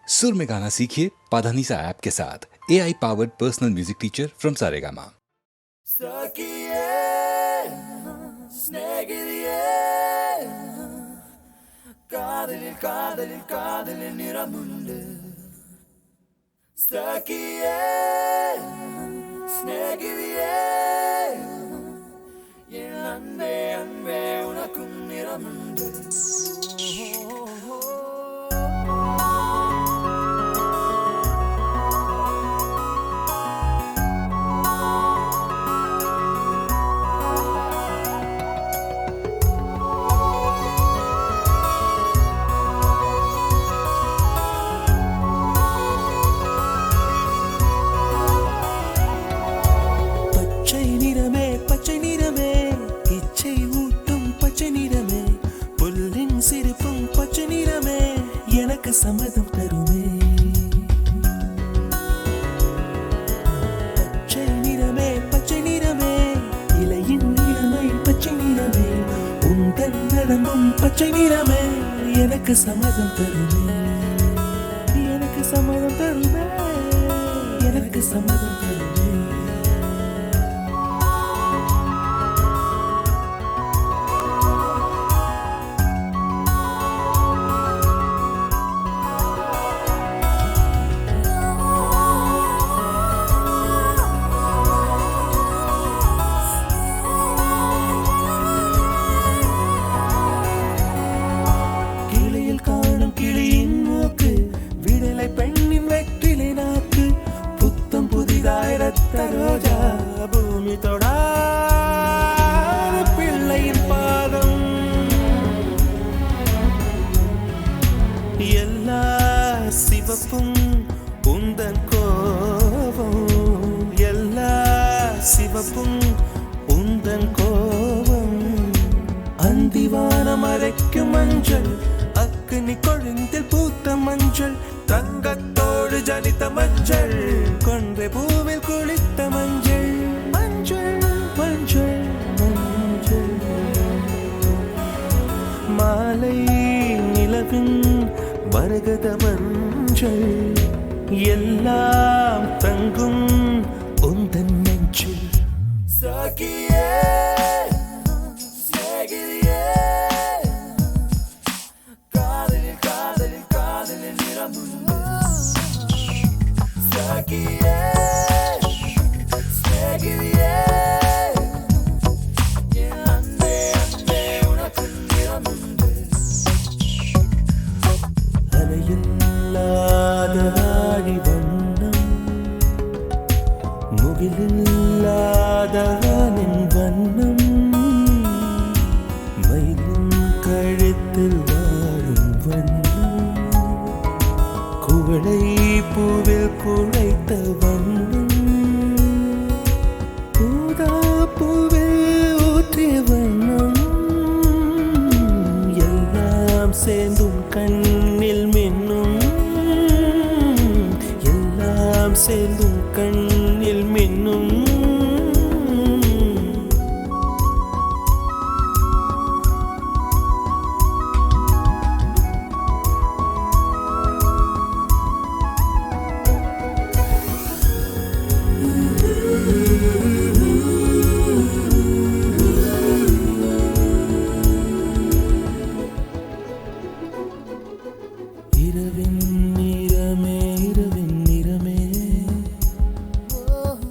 सुर में गाना सीखिए पाधानीसा ऐप के साथ AI powered personal music teacher from Saregama. சம்மதம் தருமே பச்சை நிறமே இலையின் நிறமை பச்சை நிறமே உந்தன் நரம்பும் பச்சை நிறமே எனக்கு சம்மதம் தருமே எனக்கு சம்மதம் தருமே எனக்கு சம்மதம் தருமே ரோஜா பூமி தொடாத பிள்ளையின் பாதம் எல்லா சிவப்பும் உந்தன் கோபம் எல்லா சிவப்பும் உந்தன் கோபம் அந்திவானம் அரைக்கும் மஞ்சள் அக்னி கொழுந்தில் பூத்த மஞ்சள் தங்கத்தோடு ஜனித்த மஞ்சள் கொன்றை பூவில் குளித்த மஞ்சள் மஞ்சள் மஞ்சள் மஞ்சள் மாலை நிலவின் மரகத மஞ்சள் எல்லாம் தங்கும் உந்தன் நெஞ்சில் சகியே முகிலில்லாதவனின் வண்ணம் மயிலின் கழுத்தில் வாழும் வண்ணம் குவளை பூவில் குழைத்த வண்ணம் ஊதா பூவில் ஊற்றிய வண்ணம் எல்லாம் சேர்ந்தும் கண்ணில் மின்னும் எல்லாம் சேர்ந்தும் கண்ணில் மின்னும் இரவின் நிறமே இரவின் நிறமே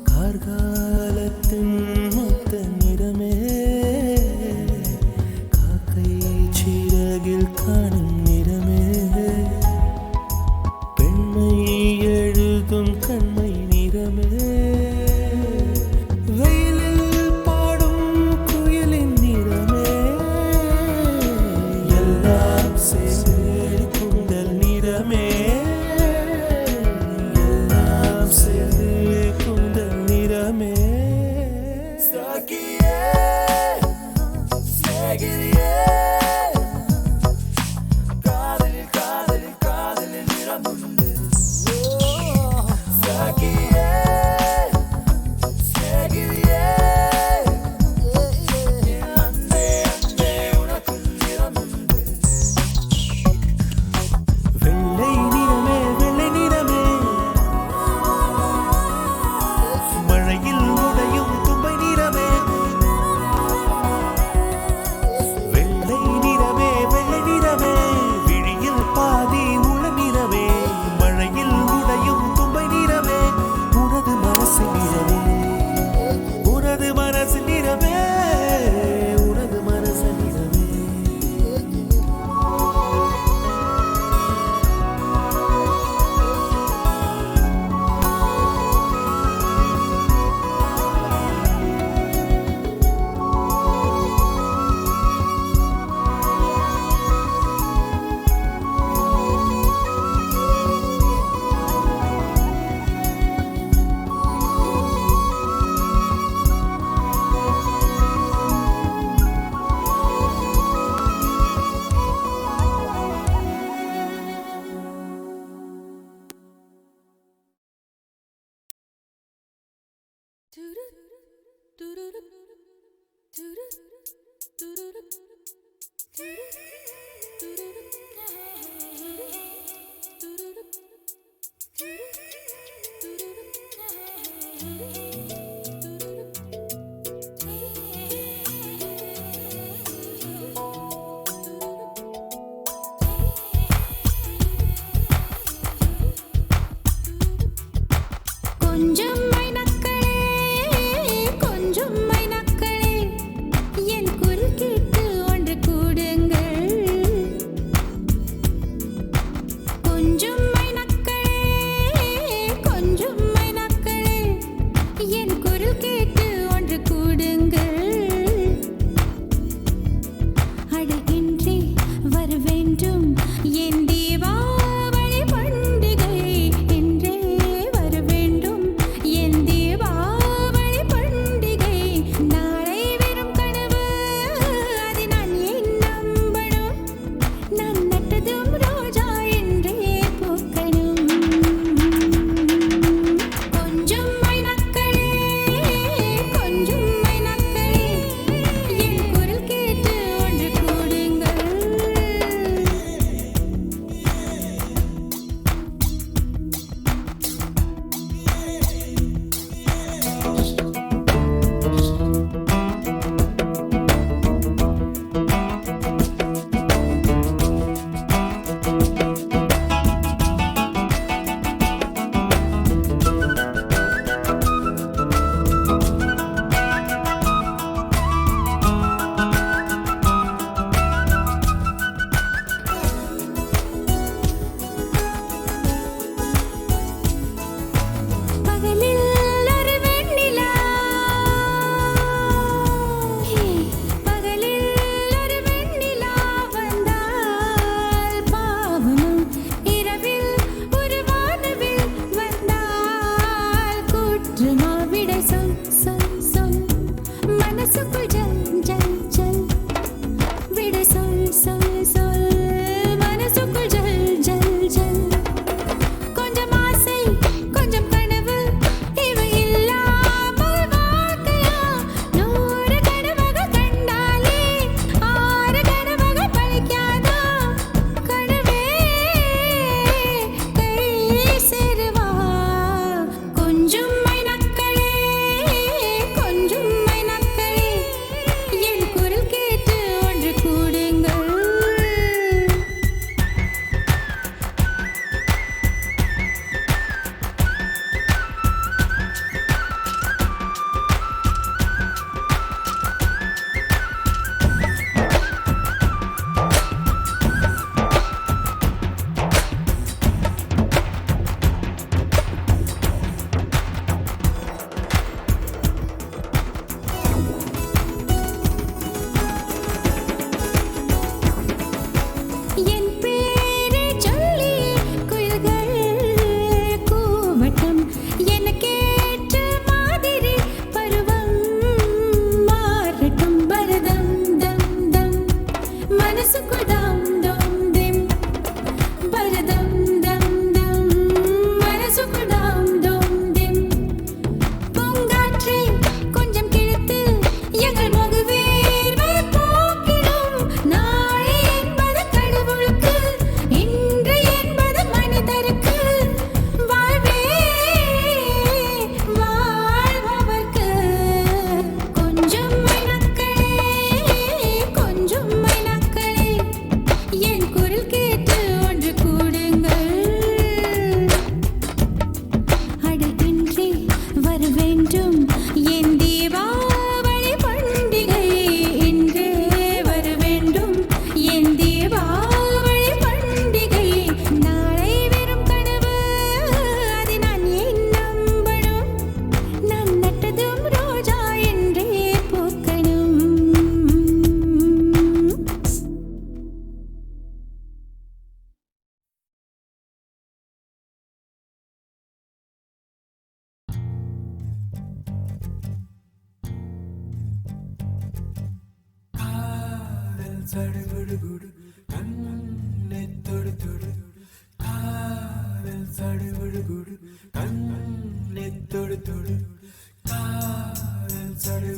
கார்காலத்தின் மொத்த நிறமே காக்கை சிறகில் காணும் நிறமே பெண்மை எழுதும் கண்மை நிறமே வெயிலில் பாடும் குயிலின் நிறமே எல்லாம் சேர்ந்து எல்லாம் சேர்ந்து குந்தல் நிறமே வெள்ளை நிறமே கொஞ்சம் மைனக்களே கொஞ்சம் மைனக்களே என் குரல் கேட்டு ஒன்று கூடுங்கள் கொஞ்சம் மைனக்களே கொஞ்சம் மைனக்களே என் குரல் கேட்டு ஒன்று கூடுங்கள் அழகின்றி வர வேண்டும் என் தீபாவளி பண்டிகை என்றே வர வேண்டும் என் தீபாவளி பண்டிகை நாளை வெறும் கனவு அதை நான் ஏன் நம்பணும் நான் நட்டதும் ரோஜா என்றே பூக்கணும் கொஞ்சம் மைனக்களே கொஞ்சம் மைனக்களே என் குரல் கேட்டு ஒன்று கூடுங்கள் பகலில் ஒரு வெண்ணிலா பகலில் ஒரு வெண்ணிலா வந்தால் பாவமா இரவில் ஒரு வானவில் வந்தால் குற்றமா விடை சொல் சொல் சொல் மனசுக்குள் ஜல் ஜல் ஜல் விடை சொல் சொல் சொல் மனசுக்குள் ஜல் ஜல் ஜல் கொஞ்சம் ஆசை கொஞ்சம் கனவு இவை இல்லாமல் வாழ்க்கையா 100 கனவுகள் கண்டாலே 6 கனவுகள் பழிக்காதா கனவே கை சேருவா கொஞ்சம் மைனக்களே கொஞ்சம் மைனக்களே என் குரல் கேட்டு ஒன்று கூடுங்கள் என் பேரை சொல்லி குயில்கள் கூவட்டும் எனக்கேற்ற மாதிரி பருவம் மாறட்டும் பரதம் தம் தம் மனசுக்குள் தம் தம் திம் பரதம் தம் தம் மனசுக்குள் தம் தம் திம் பூங்காற்றை கொஞ்சம் கிழித்து எங்கள் முகவேர்வை போக்கிடும் நாளை என்பது கடவுளுக்கு இன்று என்பது மனிதருக்கு வாழ்வே வாழ்பவர்க்கு கொஞ்சம் மைனக்களே கொஞ்சம் மைனக்களே என் குரல் கேட்டு ஒன்று கூடுங்கள் அழகின்றி வர வேண்டும் என் தீபாவளி பண்டிகை என்றே வர வேண்டும் என் தீபாவளி பண்டிகை நாளை வெறும் கனவு அதை நான் ஏன் நம்பணும் நான் நட்டதும் ரோஜா என்றே பூக்கணும் காதல் சடுகுடுகுடு கண்ணை தொடு தொடு காதல் சடுகுடுகுடு கண்ணை தொடு தொடு காதல் சடு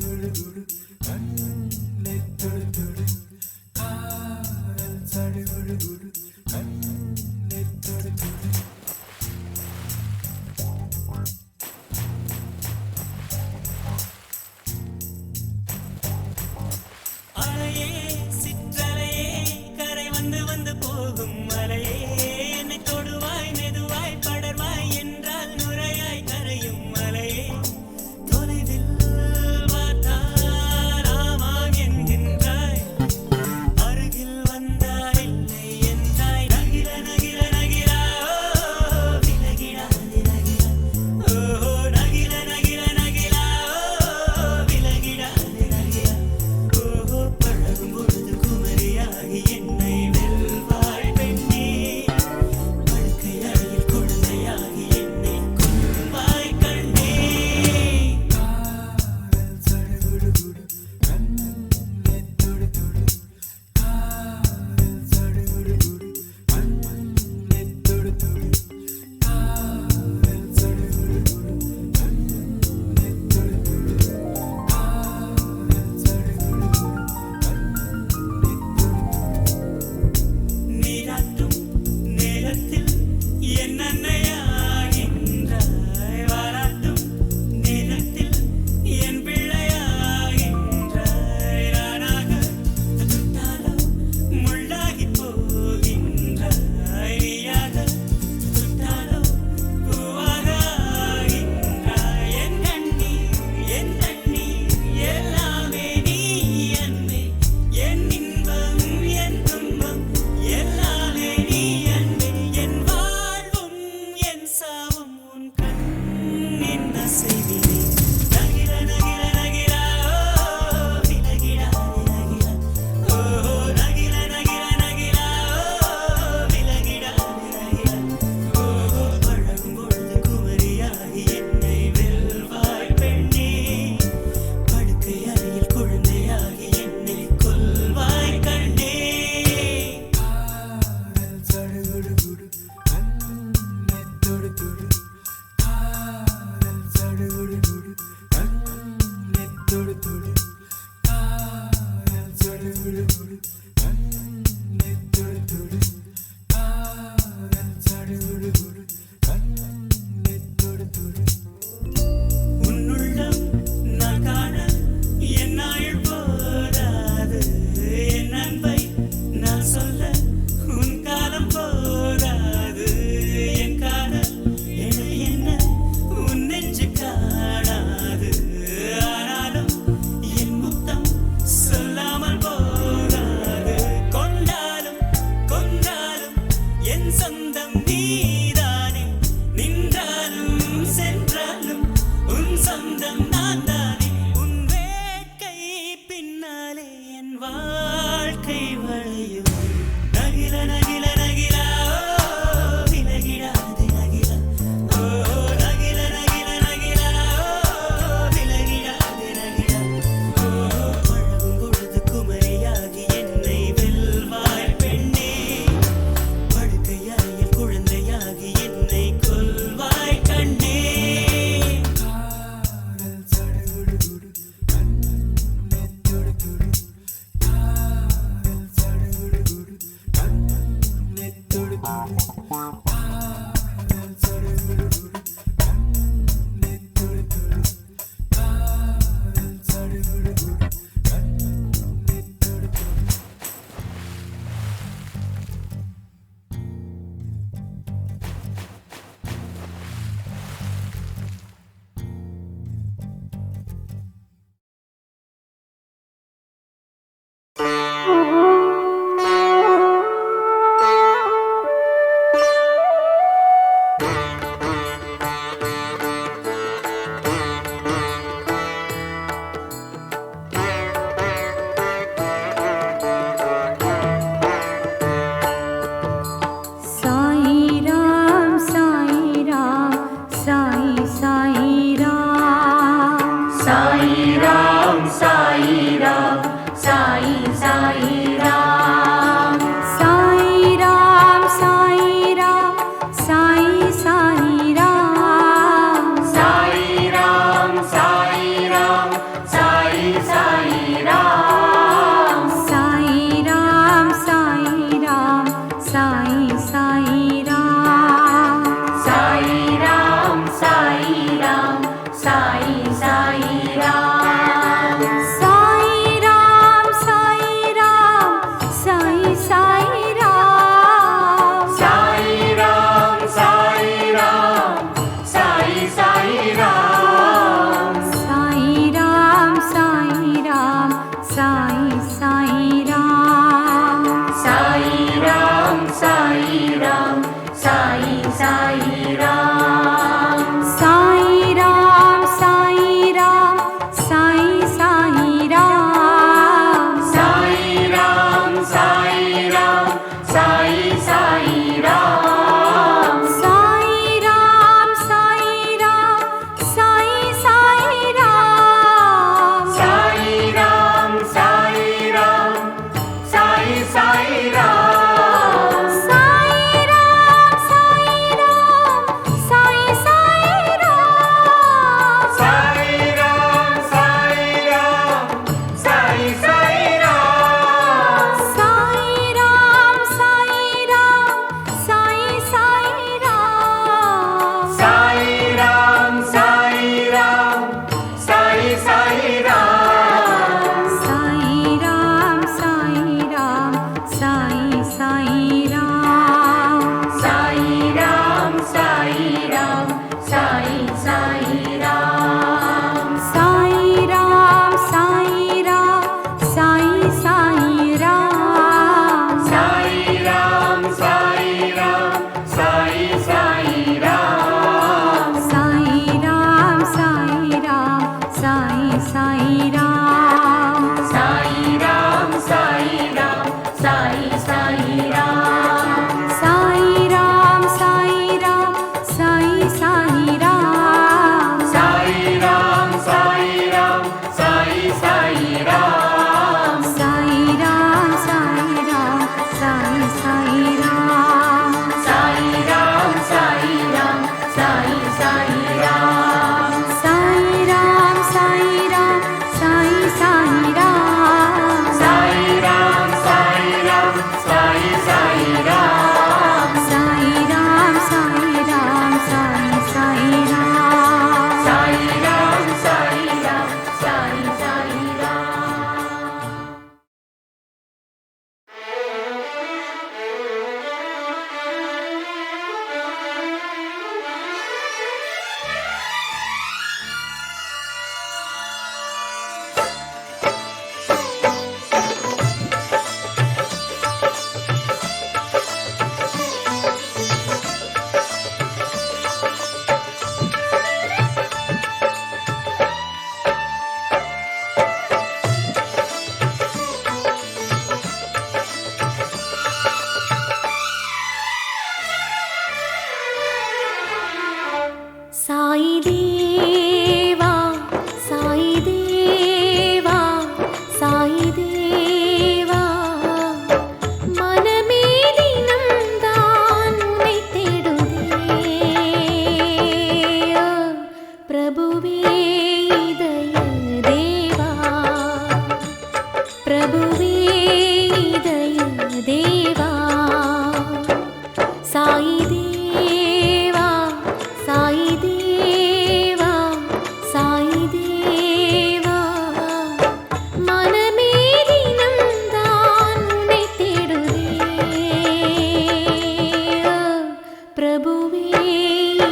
பிரபுவே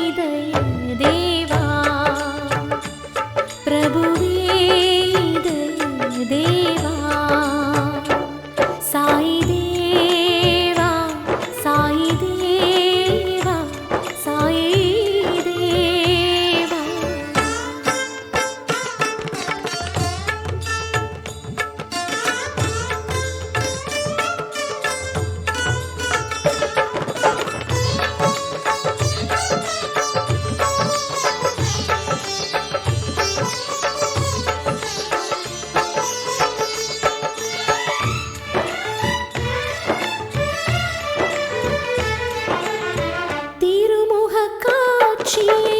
இதய தேவா பிரபுவே இதய தேவா சாயி தேவா சாயி தேவா சாயி தேவா திருமுகக் காட்சியை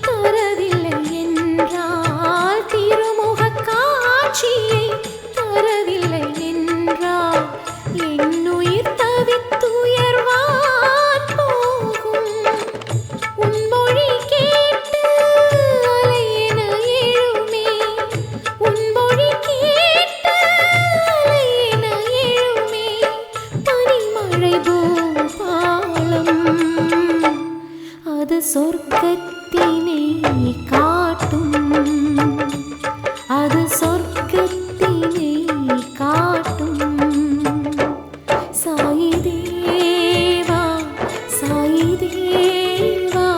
தரவில்லை என்றால் திருமுகக் காட்சியை தரவில்லை என்றால் என்னுயிர் தவித்துயர்வான் போகும் உன் மொழி கேட்டு அலையென எழுமே உன் மொழி கேட்டு அலையென எழுமே பனிமழை பூபாலம் அது சொர்க்கத்தினை காட்டும் அது சொர்க்கத்தினை காட்டும் சாயி தேவா சாயி தேவா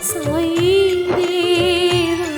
சாயி தேவா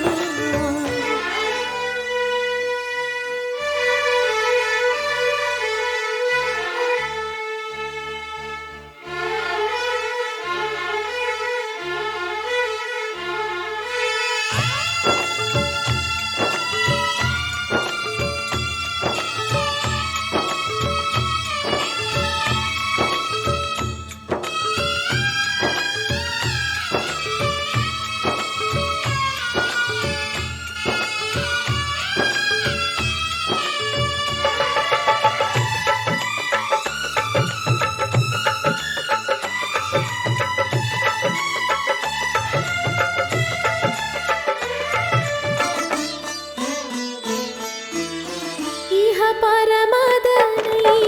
இஹ பரமதனை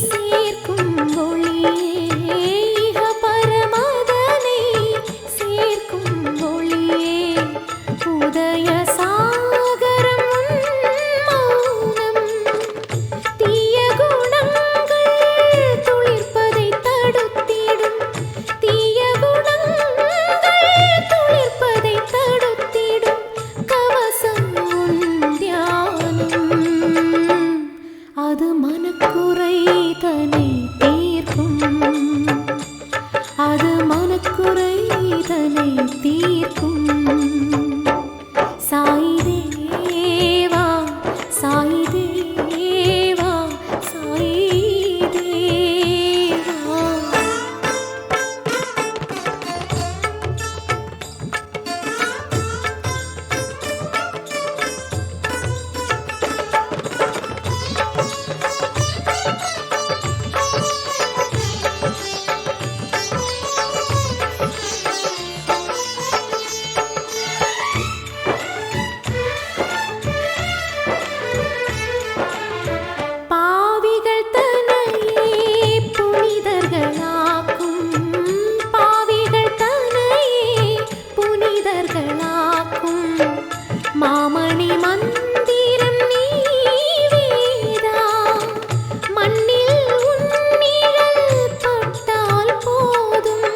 சேர்க்கும் ஒளியே இஹ பரமதனை சேர்க்கும் ஒளியே உதய சாகரம் மௌனம் தீய குணங்கள் துளிர்ப்பதை தடுத்திடும் தீய குணங்கள் துளிர்ப்பதை தடுத்திடும் கவசம் உன் தியானம் அது மனக்குறை தனை தீர்க்கும் அது மனக்குறை தனை தீர்க்கும் சாயி தேவா சாயி தேவா சாயி தேவா பாவிகள் தன்னையே புனிதர்களாக்கும் பாவிகள் தன்னையே புனிதர்களாக்கும் மாமணி மந்திரம் நீ வேதா மண்ணில் உன் நிழல் பட்டால் போதும்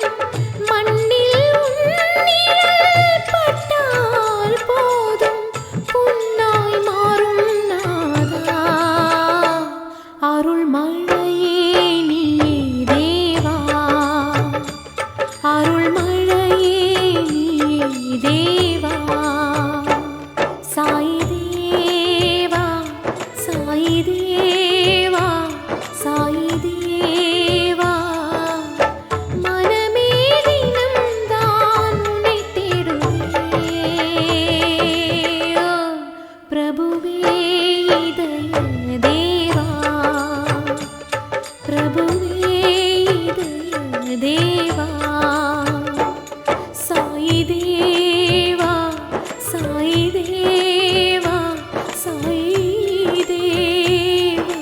மண்ணில் உன் நிழல் பட்டால் போதும் புன்னாய் மாறும் நாதா அருள் மழையே நீ தேவா அருள் மழையே நீ தேவா சாயி தேவா சாயி தேவா சாயி தேவா மனமே தினம்தான் உன்னை தேடுவே பிரபுவே இதய தேவா பிரபுவே இதய தேவா சாயி தேவா சாயி தேவா சாயி தேவா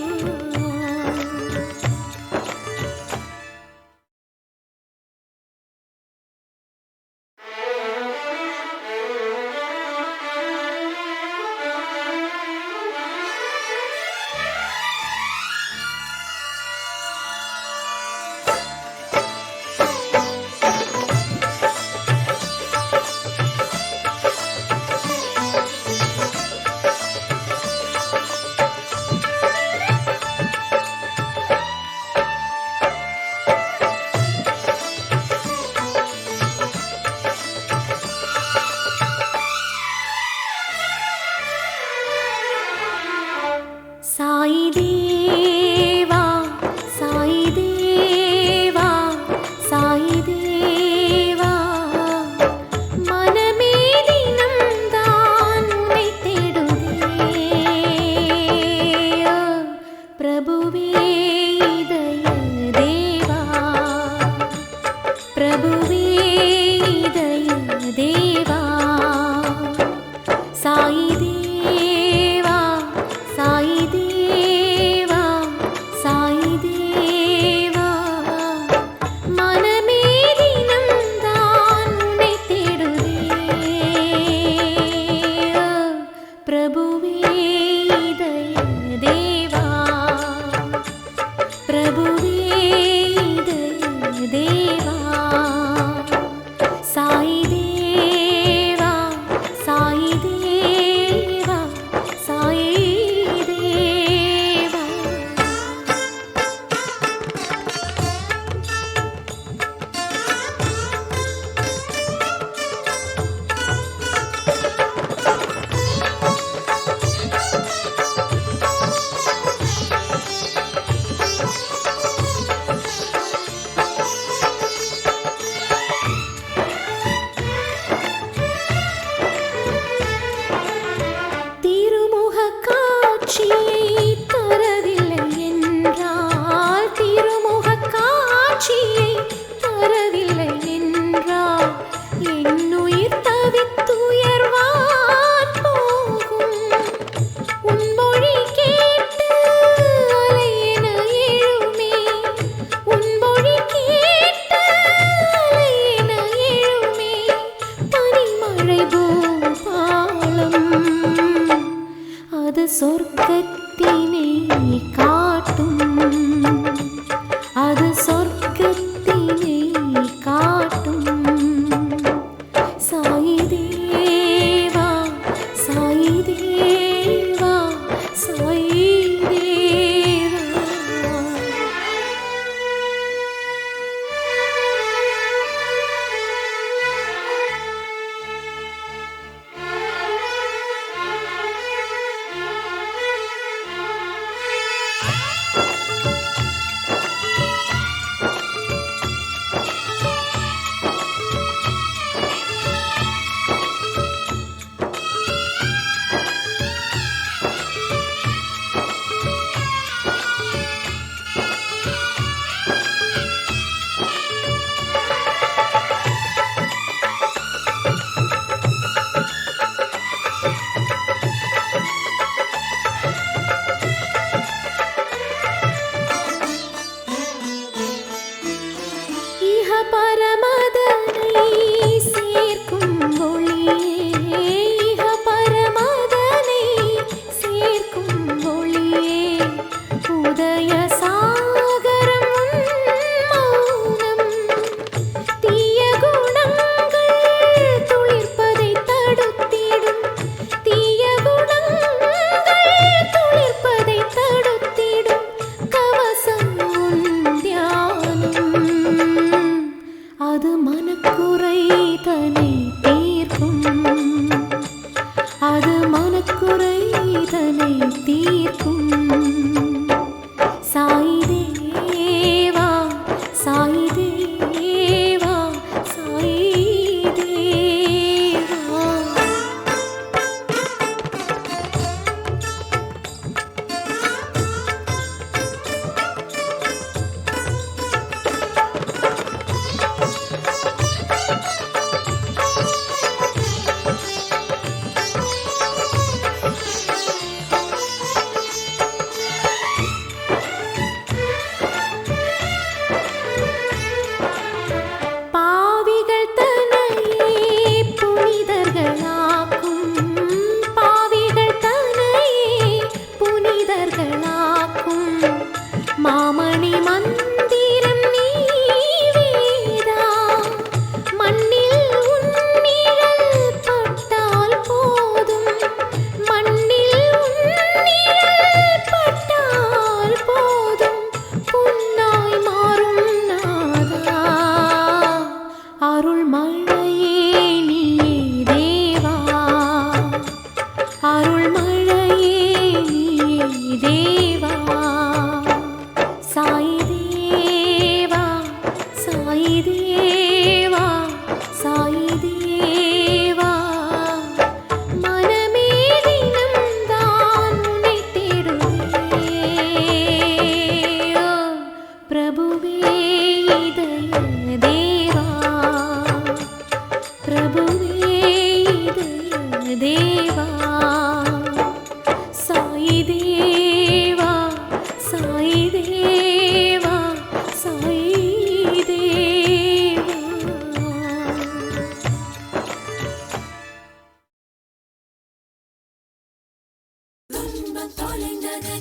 தொலைந்தது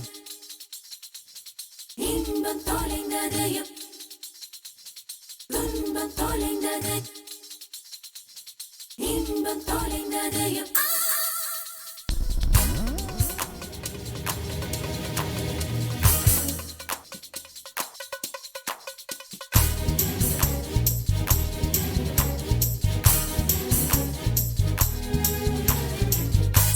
இன்பம் தொலைந்தது துன்பம் தொலைந்தது இன்பம் தொலைந்தது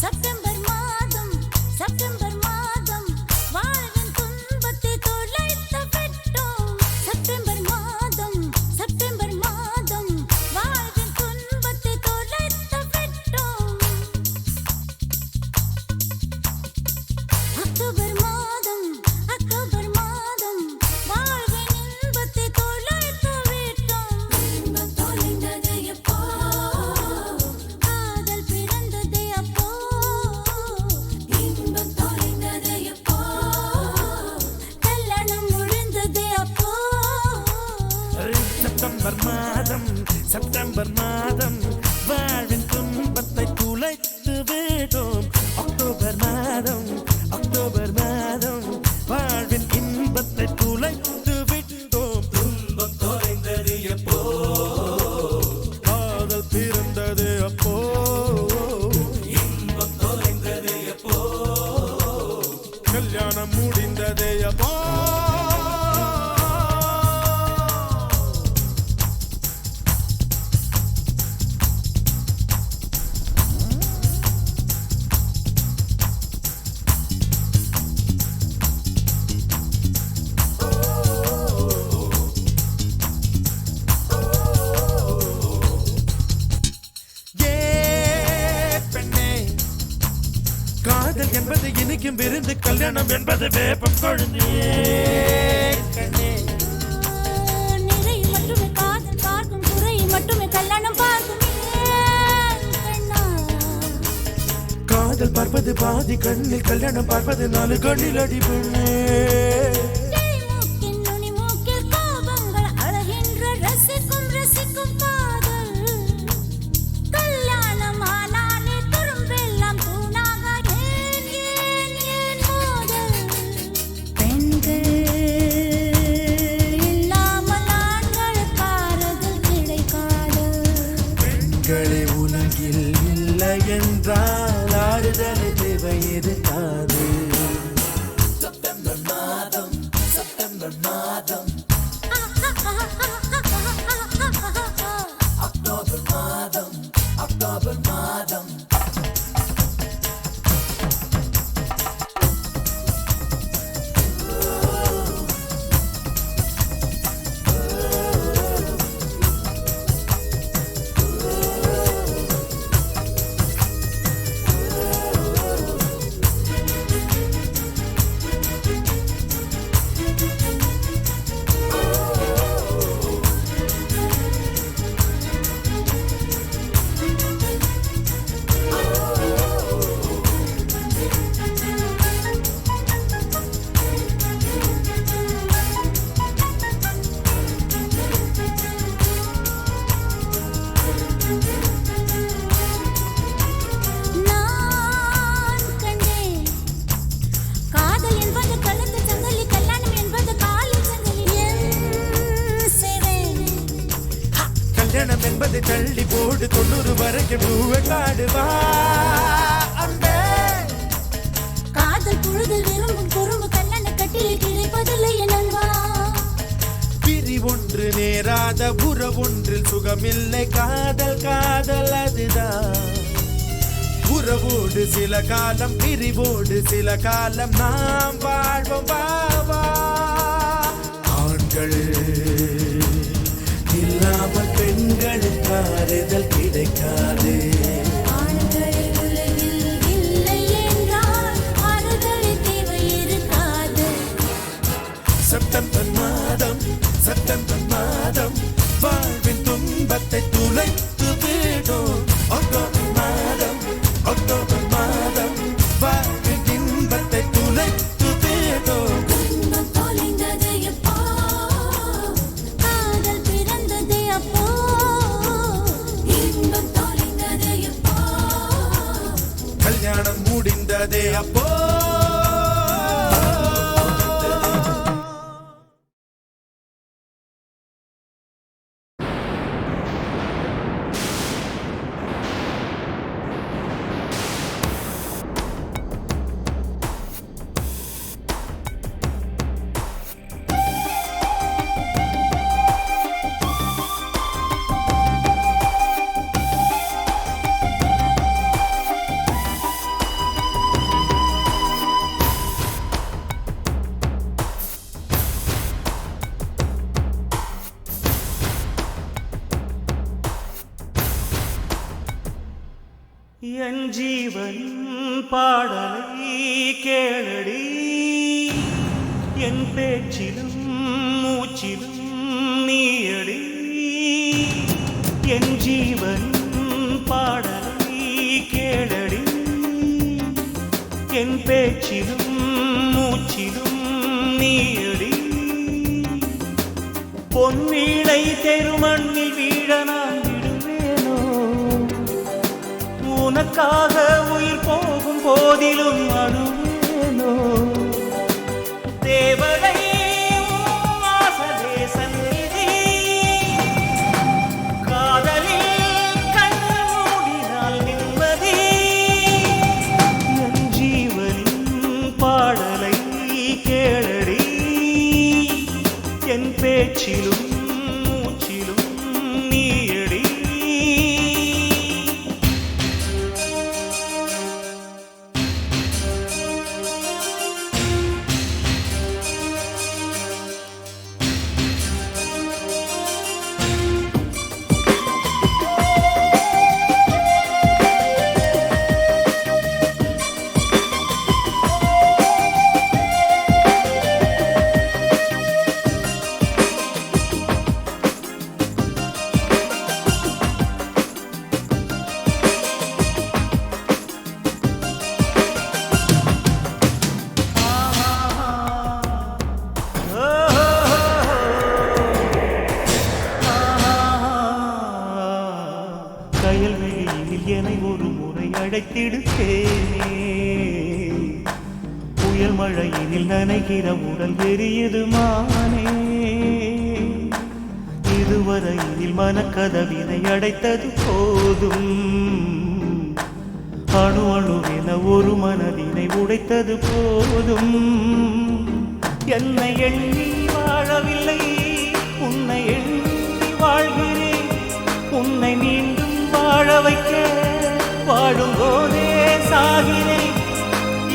செப்டம்பர் மாதம் செப்டம்பர் மாதம் வாழ்வின் துன்பத்தை தொலைத்து விட்டோம் செப்டம்பர் மாதம் செப்டம்பர் மாதம் வாழ்வின் துன்பத்தை தொலைத்து விட்டோம் அக்டோபர் மாதம் வாழ்வின் இன்பத்தை தொலைத்து விட்டோம் இன்பம் தொலைந்தது எப்போ காதல் பிறந்தது அப்போ இன்பம் தொலைந்தது எப்போ கல்யாணம் முடிந்தது அப்போ செப்டம்பர் மாதம் வாழ்வின் துன்பத்தை துளைத்து விட்டோம் அக்டோபர் மாதம் வாழ்வின் இன்பத்தை துளைத்து விட்டோம் துன்பம் தொலைந்தது எப்போ காதல் பிறந்தது அப்போ இன்பம் தொலைந்தது எப்போ கல்யாணம் முடிந்தது அப்போ காதல் என்பது இனிக்கும் விருந்து கல்யாணம் என்பது வேப்பம் கொழுந்தே கண்ணே நிறை மட்டுமே காதல் பார்க்கும் குறை மட்டுமே கல்யாணம் பார்க்கும் கண்ணா காதல் பார்ப்பது பாதி கண்ணில் கல்யாணம் பார்ப்பது 4 கண்ணில் அடி பெண்ணே மூக்கின் நுனி மூக்கில் கோபங்கள் அழகின்ற ரசிக்கும் காதல் கல்யாணம் ஆனாலே துரும்பெல்லாம் தூணாக ஏன் மோதல் பெண்கள் இல்லாமல் ஆண்களுக்கு ஆறுதல் கிடைக்காது பெண்களே உலகில் இல்லை என்றால் ஆறுதல் தேவை இருக்காது செப்டம்பர் மாதம் அக்டோபர் மாதம் நான் கண்டேன் காதல் என்பது கழுத்து சங்கிலி கல்யாணம் என்பது காலில் சங்கிலி என் சிறை கல்யாணம் என்பதை தள்ளி போடு 90 வரைக்கும் பூவை காடுவா அன்பே காதல் பொழுதில் விரும்பும் குறும்பு கல்யாண கட்டிலில் கிடைப்பதில்லை எனவா பிரி ஒன்று நேராத உறவொன்றில் சுகமில்லை காதல் அதுதான் உறவோடு சில காலம் பிரிவோடு சில காலம் நாம் வாழ்வோம் பாவா ஆண்கள் இல்லாமல் பெண்களுக்கு ஆறுதல் கிடைக்காது ஆண்கள் உலகில் இல்லை என்றால் ஆறுதல் தேவை இருக்காது செப்டம்பர் மாதம் வாழ்வின் துன்பத்தை துளைத்து விடும் அக்டோபர் மாதம் வாழ்வின் இன்பத்தை துளைத்து விடும் இன்பம் தொலைந்தது எப்போ காதல் பிறந்தது அப்போ இன்பம் தொலைந்தது எப்போ கல்யாணம் முடிந்ததே அப்போ என் ஜீவன் பாடலை கேளடி என் பேச்சிலும் மூச்சிலும் நீயடி என் ஜீவன் பாடலை கேளடி என் பேச்சிலும் மூச்சிலும் நீயடி பொன்வீணை தெருமண்ணில் வீழ நான் விடுவேனோ உனக்காக உயிர் போகும் போதிலும் அழுவேனோ தேவதை வாசலே சந்நிதி காதலில் கண் மூடினால் நிம்மதி என் ஜீவனின் பாடலை கேளடி என் பேச்சிலும் மூச்சிலும் நீயடி கயல்வெளியில் என்னை ஒரு முறை அழைத்திடுத்தேனே புயல் மழையினில் நனைகிற உடல் எரியுது மானே இதுவரையில் மனக்கதவினை அடைத்தது போதும் அணு அணுவென ஒரு மனதினை உடைத்தது போதும் என்னை எண்ணி வாழவில்லை உன்னை எண்ணி வாழ்கிறேன் உன்னை மீண்டும் வாழ வைக்க வாழும் போதே சாகிறேன்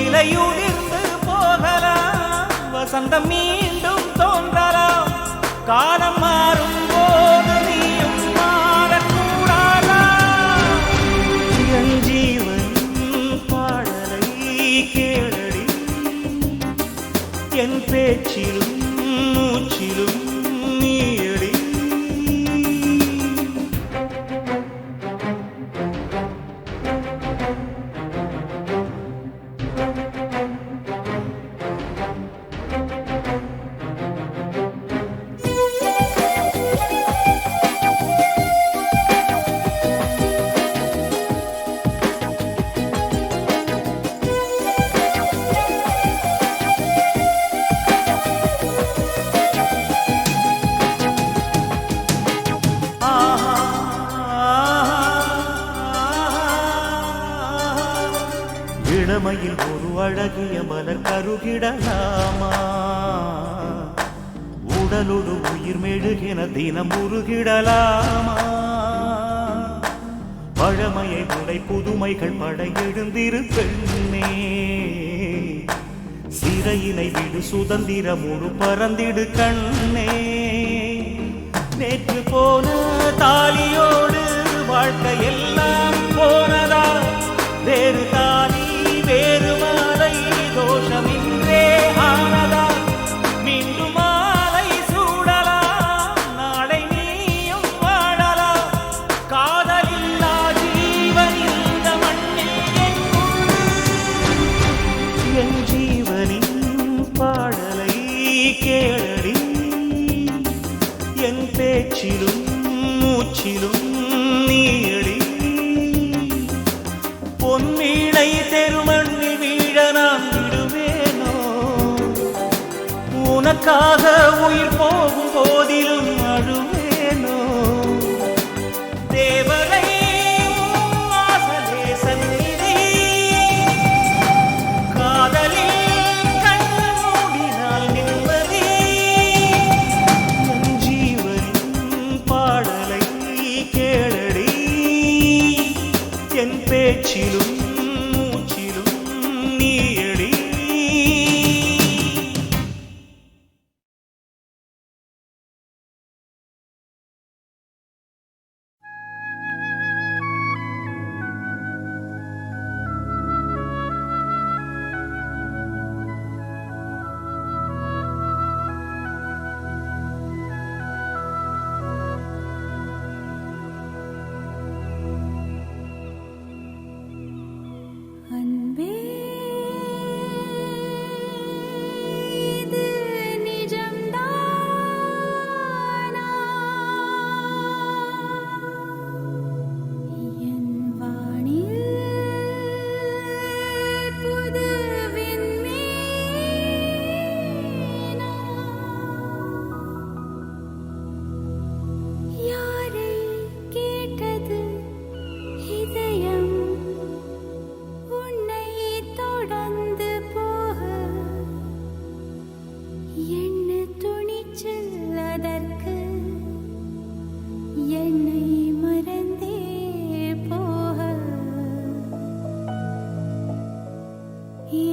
இலையுதிர்ந்து போகலாம் வசந்தம் மீண்டும் தோன்றலாம் காலம் மாறும் போது நீயும் மாறக்கூடாதா என் ஜீவன் பாடலை கேளடி என் பேச்சிலும் மூச்சிலும் நீயடி இளமையில் ஒரு அழகிய மலர் கருகிடலாமா உடலோடு உயிர் மெழுகின தினம் உருகிடலாமா பழமையை உடை புதுமைகள் படையெழுந்திரு பெண்ணே சிறையினை விடு சுதந்திரமோடு பறந்திடு கண்ணே நேற்று போன தாலியோடு வாழ்க்கை எல்லாம் போனதா வேறு தாலி வேறு மாலை தோஷமின்றே ஆனதா மீண்டும் மாலை சூடலாம் நாளை நீயும் வாழலாம் காதலில்லா ஜீவன் இந்த மண்ணில் என் ஜீவனின் பாடலை கேளடி என் பேச்சிலும் மூச்சிலும் நீயடி பொன்வீணை தெருமண்ணில் வீழ நான் விடுவேனோ உனக்காக உயிர் போகும் போதிலும் அழுவேனோ தேவதை வாசலே சந்நிதி காதலில் கண் மூடினால் நிம்மதி என் ஜீவனின் பாடலை கேளடி என் பேச்சிலும் மூச்சிலும் நீயடி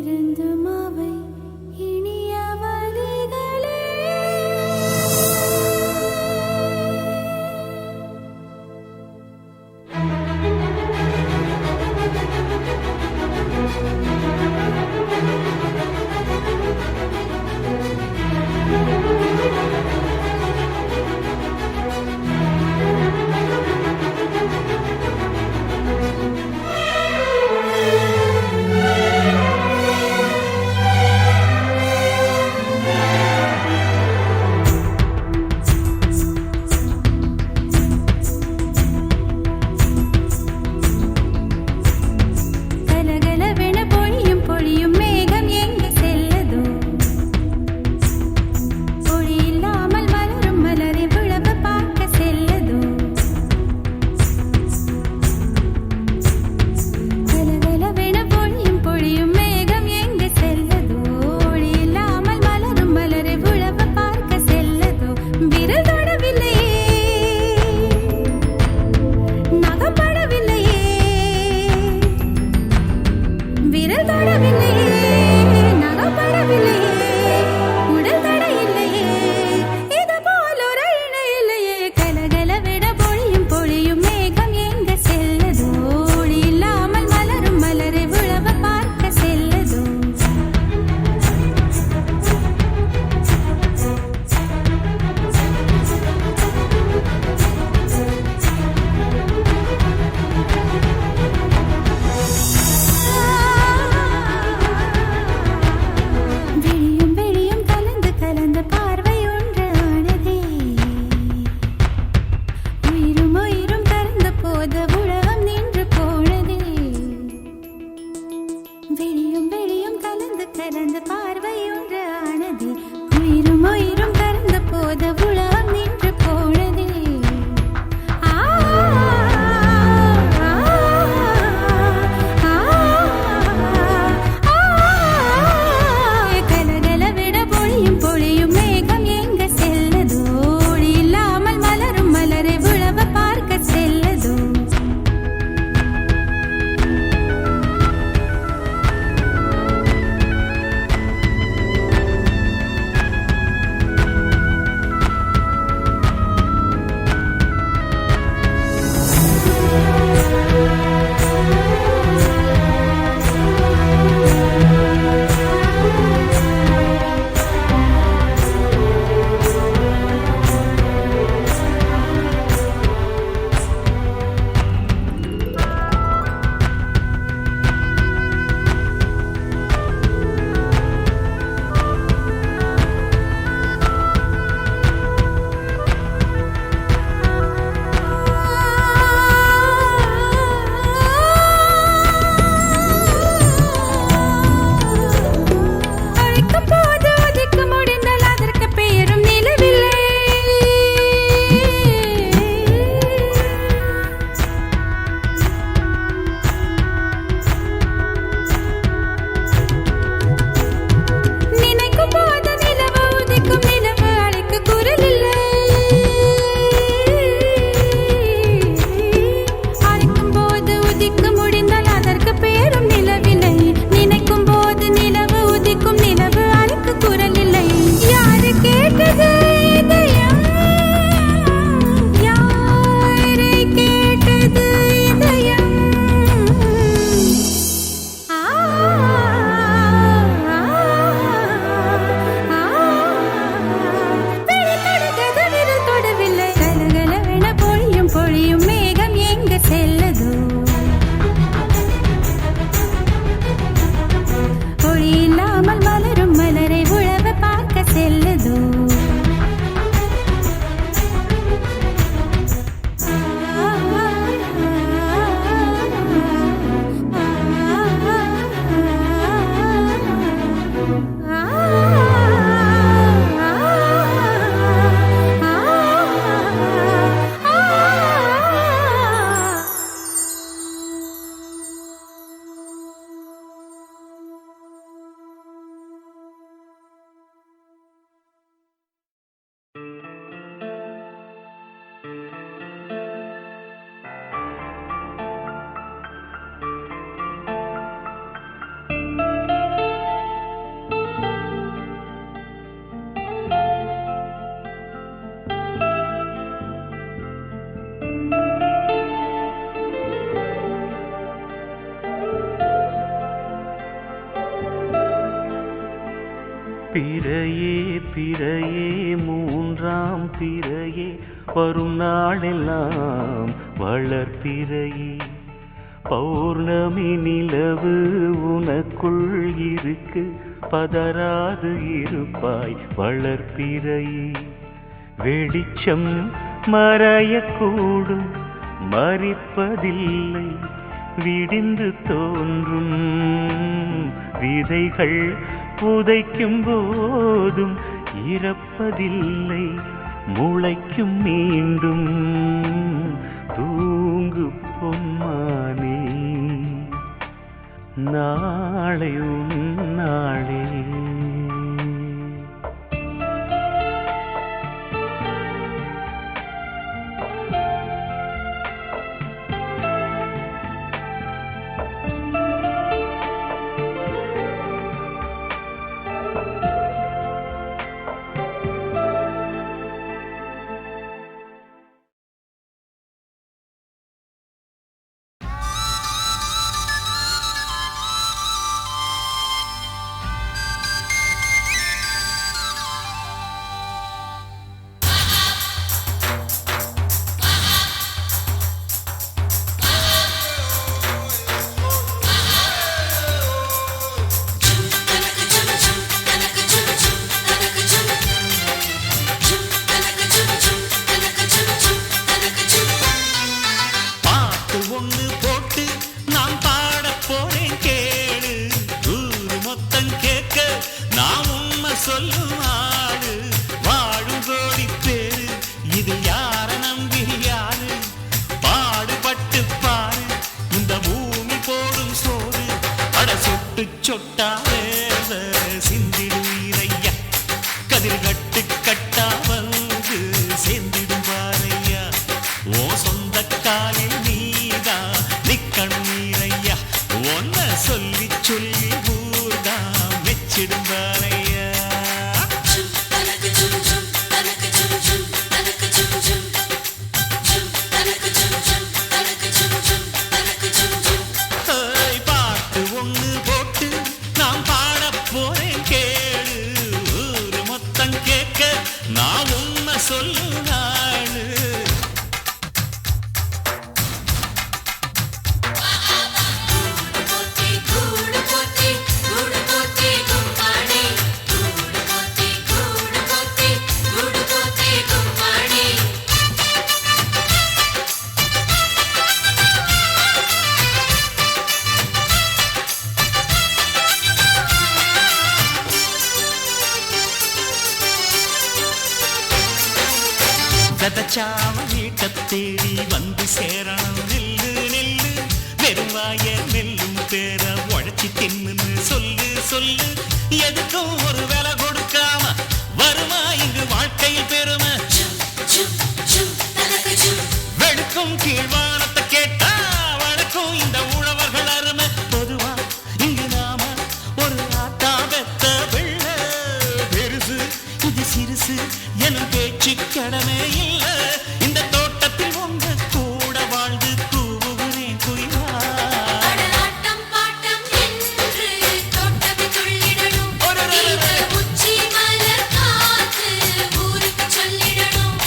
இருந்தும் அவை இனிய வழிகளே. கலகலவென பொழியும் பொழியும் மேகம் எங்கே செல்லதோ? பொழி இல்லாமல் மலரும் மலரை விழவு பார்க்க செல்லதோ? கலகலவென பொழியும் பொழியும் மேகம் எங்கே செல்லதோ? ஒளி இல்லாமல் மலரும் மலரை விழவு பார்க்க செல்லதோ? விரல் தொடவில்லையே, நகப்படவில்லையே, விரல் தொடவில்லையே, நகப்படவில்லையே, உடல் தட இல்லையே, இது போல் ஒரு இணை இல்லையே. கலகலவென பொழியும் பொழியும் மேகம் எங்கே செல்லதோ? ஒளி இல்லாமல் மலரும் மலரை விழவ பார்க்க செல்லதோ? பிறையே மூன்றாம் பிறையே வரும் நாளெல்லாம் வளர்ப்பிறையே பௌர்ணமி நிலவு உனக்குள் இருக்கு பதறாது இருப்பாய் வளர்ப்பிறையே வெளிச்சம் மறையக்கூடும் மறிப்பதில்லை விடிந்து தோன்றும் விதைகள் புதைக்கும் போதும் இறப்பதில்லை முளைக்கும் மீண்டும் தூங்கு பொன்மானே நாளை உன் நாளே தேடி வந்து சேரணும் நெல்லு நெல்லு வெறுவாய நெல்லும் பேர உழைச்சி தின்னு சொல்லு சொல்லு எதுக்கும் ஒரு வேலை கொடுக்காம வருமா இங்கு வாழ்க்கையில் பெருமை வெளுக்கும் கீழ்வானத்தை கேட்டா வழக்கும் இந்த உழவர்கள் அருமை பொதுவா இங்கு நாம ஒரு ஆட்டா பெத்த வெள்ள பெருசு இது சிறுசு என பேச்சு கடமை இல்ல இந்த தோட்டத்தில் உங்க கூட வாழ்ந்து கூவுகிறேன் குயிலா ஆட்டம் பாட்டம் என்று தோட்டத்தை துள்ளிடணும் உச்சி மலர் காத்து ஊருக்கு சொல்லிடணும்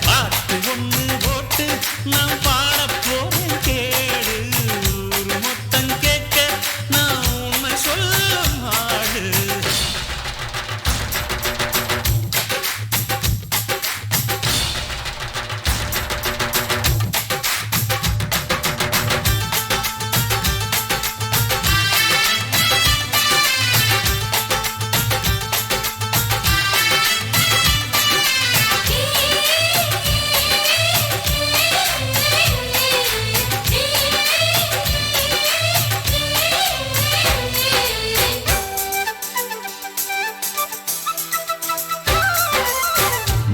பாட்டு ஒண்ணு போட்டு நான் பாடப் போறேன் கேடு ஒரு மொத்தம் கேட்க நான் உண்மை சொல்லும் ஆடு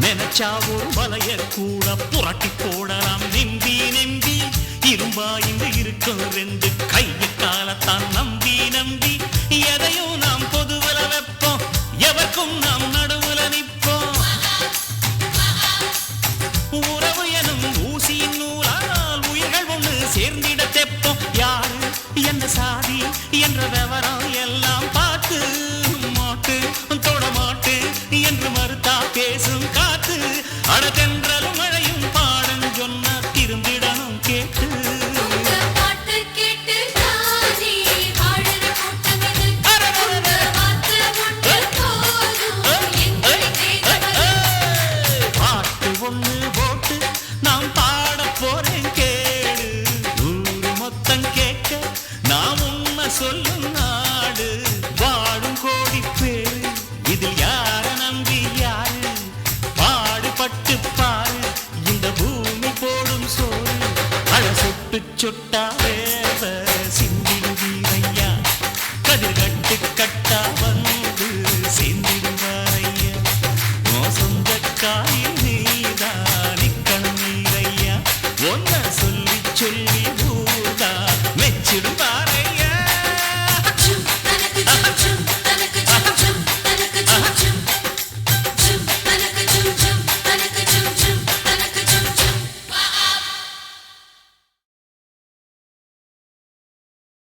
நினைச்சாவோ வலைய கூட புரட்டி போடலாம் நெம்பி நெம்பி இரும்பா இங்கு இருக்கும் ரெண்டு கைய காலத்தான் நம்பி நம்பி எதையும் நாம் பொதுவல வைப்போம் எவருக்கும் நாம் நடுவுல நிற்போம் உறவு எனும் ஊசியின் நூலால் உயிர்கள் ஒன்று சேர்ந்திட தெப்போம் யாரு என்ன சாதி என்ற விவரம் எல்லாம் பார்த்து மாட்டு தொட மாட்டு சொட்டாக